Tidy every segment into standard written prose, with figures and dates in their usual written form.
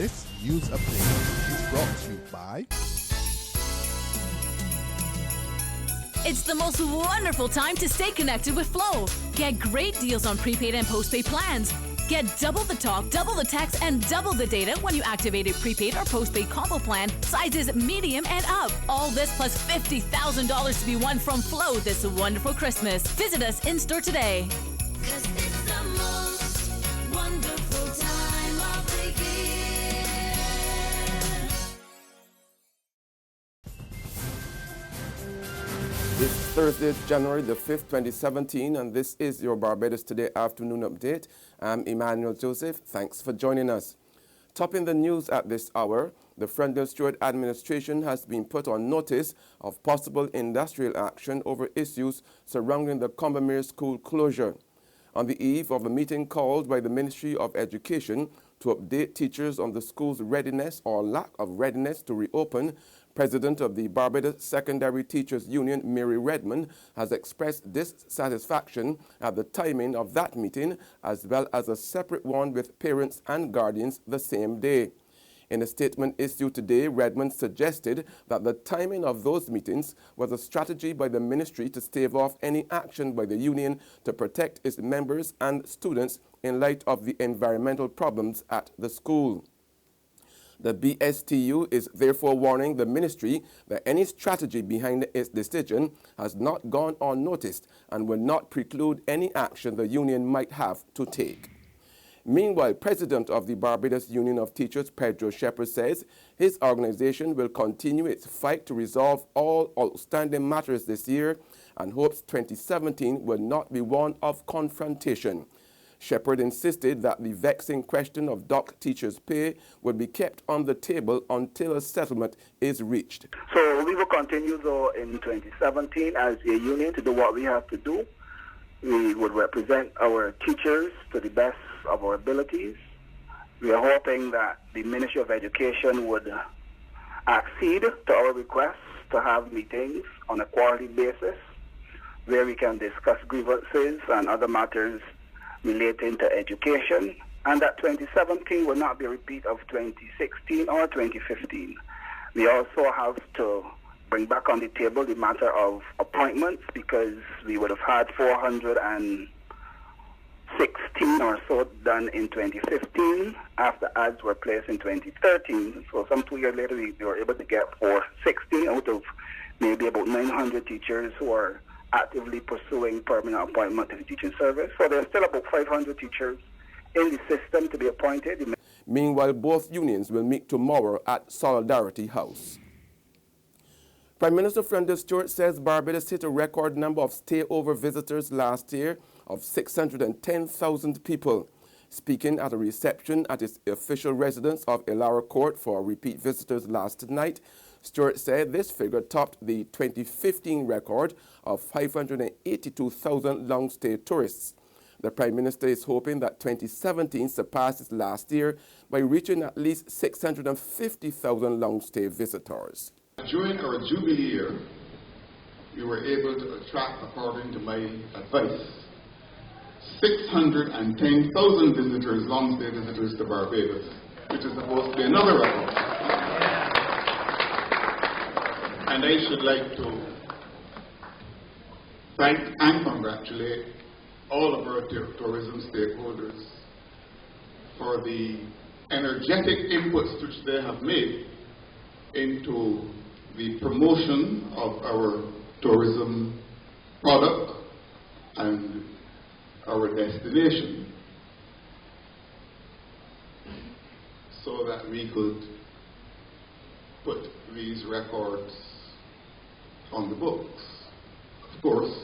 This news update is brought to you by... It's the most wonderful time to stay connected with Flow. Get great deals on prepaid and postpaid plans. Get double the talk, double the text, and double the data when you activate a prepaid or postpaid combo plan, sizes medium and up. All this plus $50,000 to be won from Flow this wonderful Christmas. Visit us in-store today. 'Cause it's the most wonderful time of the year. It's Thursday, January the 5th, 2017, and this is your Barbados Today afternoon update. I'm Emmanuel Joseph. Thanks for joining us. Topping the news at this hour, the Minister Stuart administration has been put on notice of possible industrial action over issues surrounding the Combermere School closure. On the eve of a meeting called by the Ministry of Education to update teachers on the school's readiness or lack of readiness to reopen, President of the Barbados Secondary Teachers Union, Mary Redmond, has expressed dissatisfaction at the timing of that meeting, as well as a separate one with parents and guardians the same day. In a statement issued today, Redmond suggested that the timing of those meetings was a strategy by the ministry to stave off any action by the union to protect its members and students in light of the environmental problems at the school. The BSTU is therefore warning the ministry that any strategy behind its decision has not gone unnoticed and will not preclude any action the union might have to take. Meanwhile, President of the Barbados Union of Teachers, Pedro Shepherd, says his organization will continue its fight to resolve all outstanding matters this year and hopes 2017 will not be one of confrontation. Shepherd insisted that the vexing question of dock teachers' pay would be kept on the table until a settlement is reached. So we will continue, though, in 2017 as a union to do what we have to do. We would represent our teachers to the best of our abilities. We are hoping that the Ministry of Education would accede to our requests to have meetings on a quarterly basis where we can discuss grievances and other matters relating to education, and that 2017 will not be a repeat of 2016 or 2015. We also have to bring back on the table the matter of appointments, because we would have had 416 or so done in 2015 after ads were placed in 2013. So some 2 years later we were able to get 416 out of maybe about 900 teachers who are actively pursuing permanent appointment in the teaching service. So there's still about 500 teachers in the system to be appointed. Meanwhile, both unions will meet tomorrow at Solidarity House. Prime Minister Stuart says Barbados hit a record number of stay-over visitors last year of 610,000 people. Speaking at a reception at his official residence of Illawarra Court for repeat visitors last night, Stuart said this figure topped the 2015 record of 582,000 long-stay tourists. The Prime Minister is hoping that 2017 surpasses last year by reaching at least 650,000 long-stay visitors. During our Jubilee year, we were able to attract, according to my advice, 610,000 visitors, long-stay visitors to Barbados, which is supposed to be another record. And I should like to thank and congratulate all of our tourism stakeholders for the energetic inputs which they have made into the promotion of our tourism product and our destination, so that we could put these records on the books. Of course,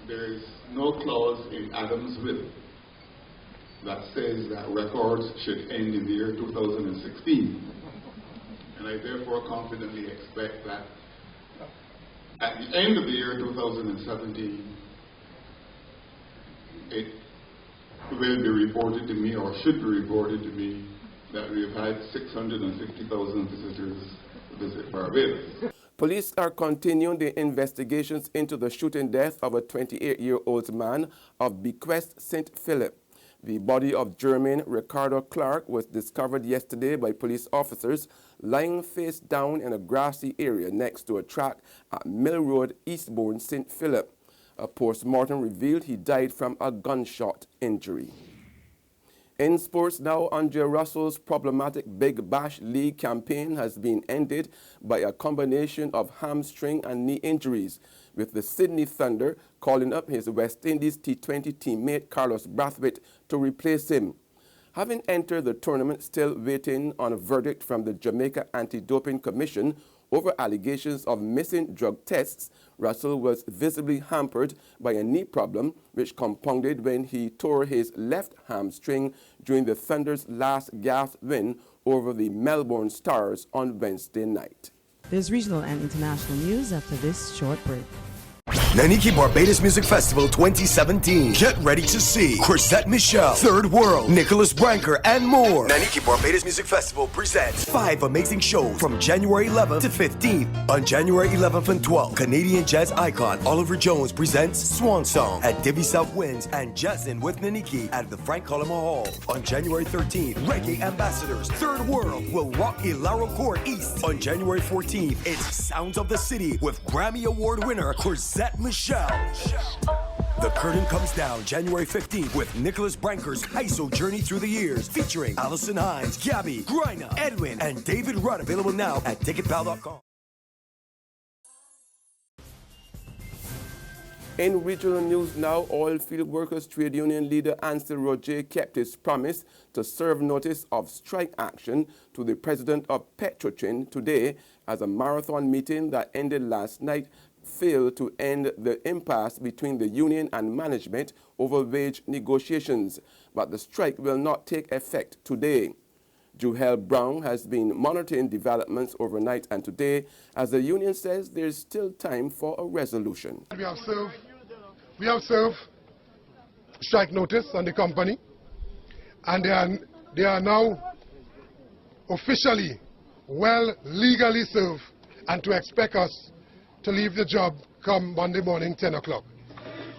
there is no clause in Adam's will that says that records should end in the year 2016. And I therefore confidently expect that at the end of the year 2017, it will be reported to me, or should be reported to me, that we have had 650,000 visitors visit Barbados. Police are continuing the investigations into the shooting death of a 28-year-old man of Bequest St. Philip. The body of Jermaine Ricardo Clark was discovered yesterday by police officers lying face down in a grassy area next to a track at Mill Road, Eastbourne, St. Philip. A post-mortem revealed he died from a gunshot injury. In sports now, Andre Russell's problematic Big Bash League campaign has been ended by a combination of hamstring and knee injuries, with the Sydney Thunder calling up his West Indies T20 teammate Carlos Brathwaite to replace him. Having entered the tournament still waiting on a verdict from the Jamaica Anti-Doping Commission over allegations of missing drug tests, Russell was visibly hampered by a knee problem which compounded when he tore his left hamstring during the Thunder's last gasp win over the Melbourne Stars on Wednesday night. There's regional and international news after this short break. Naniki Barbados Music Festival 2017. Get ready to see Chrisette Michele, Third World, Nicholas Branker, and more. Naniki Barbados Music Festival presents 5 amazing shows from January 11th to 15th. On January 11th and 12th, Canadian jazz icon Oliver Jones presents Swan Song at Divi South Winds and Jazzin' with Naniki at the Frank Collymore Hall. On January 13th, Reggae Ambassadors Third World will rock Ilaro Court East. On January 14th, it's Sounds of the City with Grammy Award winner Chrisette Michele. The curtain comes down January 15th with Nicholas Branker's ISO Journey Through the Years, featuring Allison Hines, Gabby, Griner, Edwin, and David Rudd. Available now at ticketpal.com. In regional news now, Oil Field Workers Trade Union leader Ansel Roger kept his promise to serve notice of strike action to the president of Petrotrin today, as a marathon meeting that ended last night failed to end the impasse between the union and management over wage negotiations. But the strike will not take effect today. Juhel Brown has been monitoring developments overnight and today, as the union says there is still time for a resolution. We have served strike notice on the company, and they are now officially legally served, and to expect us to leave the job come Monday morning, 10 o'clock.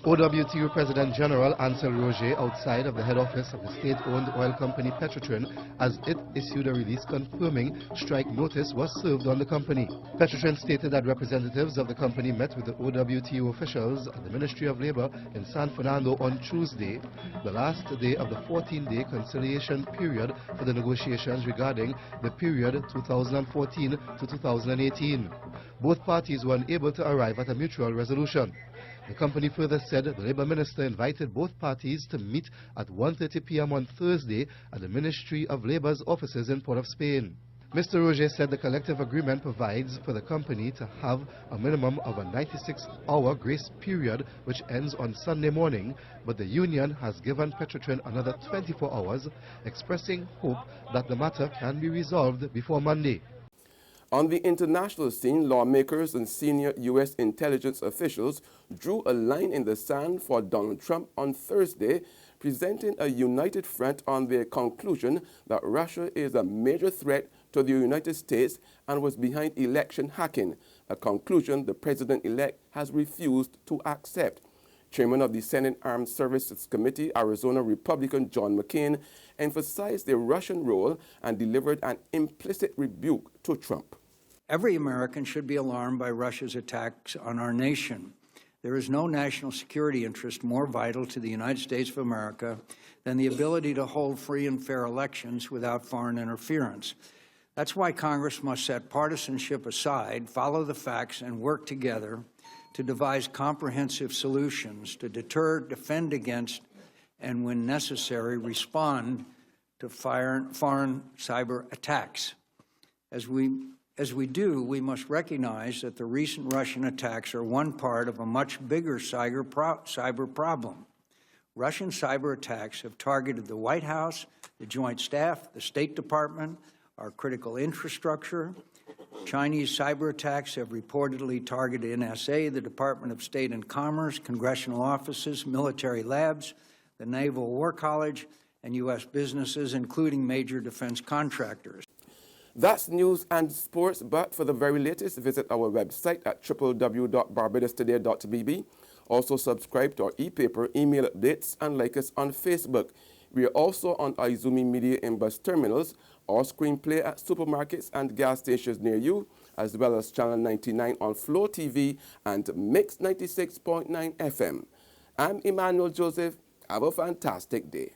OWTU President General Ansel Roger outside of the head office of the state-owned oil company Petrotrin, as it issued a release confirming strike notice was served on the company. Petrotrin stated that representatives of the company met with the OWTU officials at the Ministry of Labour in San Fernando on Tuesday, the last day of the 14-day conciliation period for the negotiations regarding the period 2014 to 2018. Both parties were unable to arrive at a mutual resolution. The company further said the Labour Minister invited both parties to meet at 1:30 p.m. on Thursday at the Ministry of Labour's offices in Port of Spain. Mr. Roger said the collective agreement provides for the company to have a minimum of a 96-hour grace period which ends on Sunday morning, but the union has given Petrotrin another 24 hours, expressing hope that the matter can be resolved before Monday. On the international scene, lawmakers and senior U.S. intelligence officials drew a line in the sand for Donald Trump on Thursday, presenting a united front on their conclusion that Russia is a major threat to the United States and was behind election hacking, a conclusion the president-elect has refused to accept. Chairman of the Senate Armed Services Committee, Arizona Republican John McCain, emphasized the Russian role and delivered an implicit rebuke to Trump. Every American should be alarmed by Russia's attacks on our nation. There is no national security interest more vital to the United States of America than the ability to hold free and fair elections without foreign interference. That's why Congress must set partisanship aside, follow the facts, and work together to devise comprehensive solutions to deter, defend against, and when necessary, respond to foreign cyber attacks. As we do, we must recognize that the recent Russian attacks are one part of a much bigger cyber problem. Russian cyber attacks have targeted the White House, the Joint Staff, the State Department, our critical infrastructure. Chinese cyber attacks have reportedly targeted NSA, the Department of State and Commerce, congressional offices, military labs, the Naval War College, and U.S. businesses, including major defense contractors. That's news and sports, but for the very latest, visit our website at www.barbadostoday.bb. Also subscribe to our e-paper email updates and like us on Facebook. We are also on Izumi Media in bus terminals, or screenplay at supermarkets and gas stations near you, as well as Channel 99 on Flow TV and Mix 96.9 FM. I'm Emmanuel Joseph. Have a fantastic day.